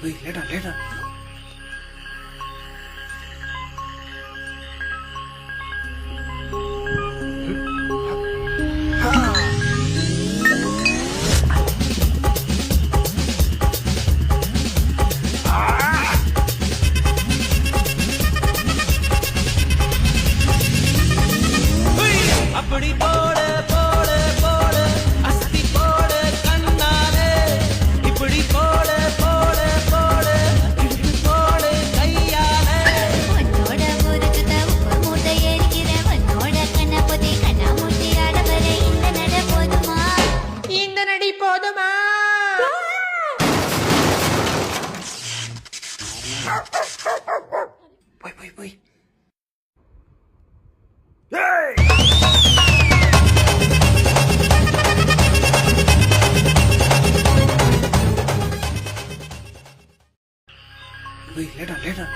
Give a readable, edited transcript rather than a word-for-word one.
போய் லேட்டா லேட்டா. அப்படி போட போட போட அஸ்தி போட கண்ணாலே இப்படி போட போட போட இப்படி போட கையாலே உன்னோட ஊருக்கு தப்பு மூட்டை எரிக்கிற உன்னோட கண்ண பொதி கண்ணா மூட்டி ஆடவர இந்த நட போதுமா இந்த நடி போதுமா போய் போய் போய். போய் லேட்டா லேட்டா.